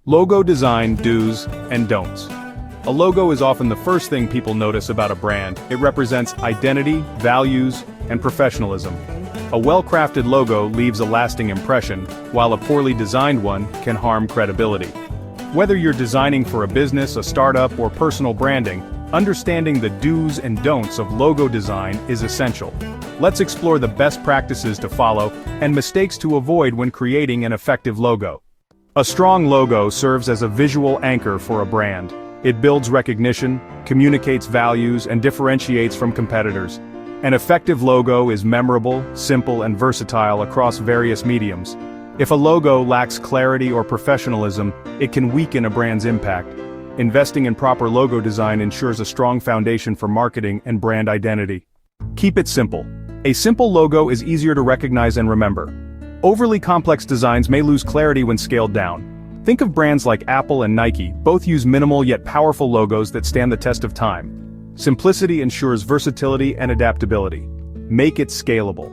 Logo design do's and don'ts. A logo is often the first thing people notice about a brand. It represents identity, values, and professionalism. A well-crafted logo leaves a lasting impression, while a poorly designed one can harm credibility. Whether you're designing for a business, a startup, or personal branding, understanding the do's and don'ts of logo design is essential. Let's explore the best practices to follow and mistakes to avoid when creating an effective logo. A strong logo serves as a visual anchor for a brand. It builds recognition, communicates values, and differentiates from competitors. An effective logo is memorable, simple, and versatile across various mediums. If a logo lacks clarity or professionalism, it can weaken a brand's impact. Investing in proper logo design ensures a strong foundation for marketing and brand identity. Keep it simple. A simple logo is easier to recognize and remember. Overly complex designs may lose clarity when scaled down. Think of brands like Apple and Nike, both use minimal yet powerful logos that stand the test of time. Simplicity ensures versatility and adaptability. Make it scalable.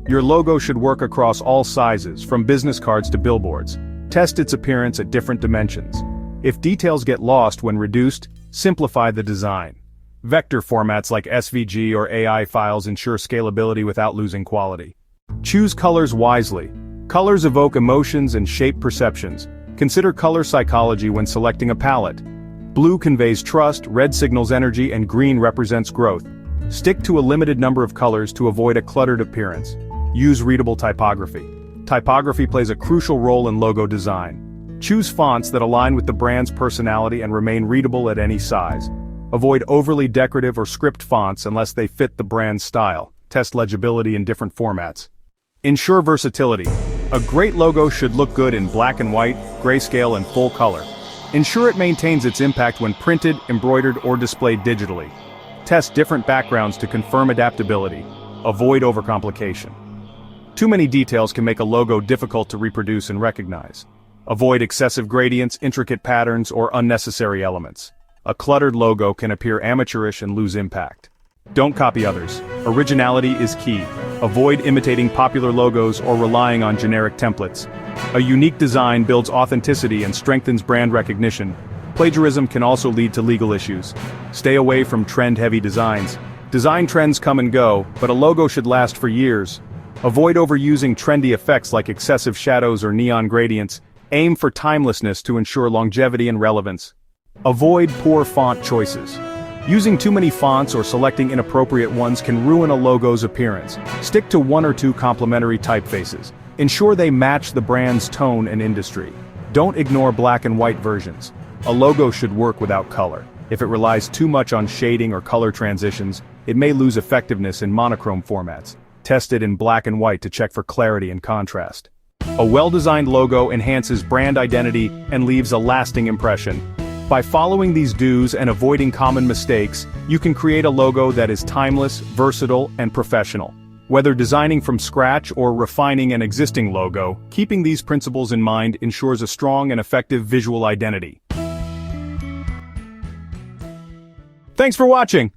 Your logo should work across all sizes, from business cards to billboards. Test its appearance at different dimensions. If details get lost when reduced, simplify the design. Vector formats like SVG or AI files ensure scalability without losing quality. Choose colors wisely. Colors evoke emotions and shape perceptions. Consider color psychology when selecting a palette. Blue conveys trust, red signals energy, and green represents growth. Stick to a limited number of colors to avoid a cluttered appearance. Use readable typography. Typography plays a crucial role in logo design. Choose fonts that align with the brand's personality and remain readable at any size. Avoid overly decorative or script fonts unless they fit the brand's style. Test legibility in different formats. Ensure versatility. A great logo should look good in black and white, grayscale, and full color. Ensure it maintains its impact when printed, embroidered, or displayed digitally. Test different backgrounds to confirm adaptability. Avoid overcomplication. Too many details can make a logo difficult to reproduce and recognize. Avoid excessive gradients, intricate patterns, or unnecessary elements. A cluttered logo can appear amateurish and lose impact. Don't copy others. Originality is key. Avoid imitating popular logos or relying on generic templates. A unique design builds authenticity and strengthens brand recognition. Plagiarism can also lead to legal issues. Stay away from trend-heavy designs. Design trends come and go, but a logo should last for years. Avoid overusing trendy effects like excessive shadows or neon gradients. Aim for timelessness to ensure longevity and relevance. Avoid poor font choices. Using too many fonts or selecting inappropriate ones can ruin a logo's appearance. Stick to one or two complementary typefaces. Ensure they match the brand's tone and industry. Don't ignore black and white versions. A logo should work without color. If it relies too much on shading or color transitions, it may lose effectiveness in monochrome formats. Test it in black and white to check for clarity and contrast. A well-designed logo enhances brand identity and leaves a lasting impression. By following these do's and avoiding common mistakes, you can create a logo that is timeless, versatile, and professional. Whether designing from scratch or refining an existing logo, keeping these principles in mind ensures a strong and effective visual identity. Thanks for watching!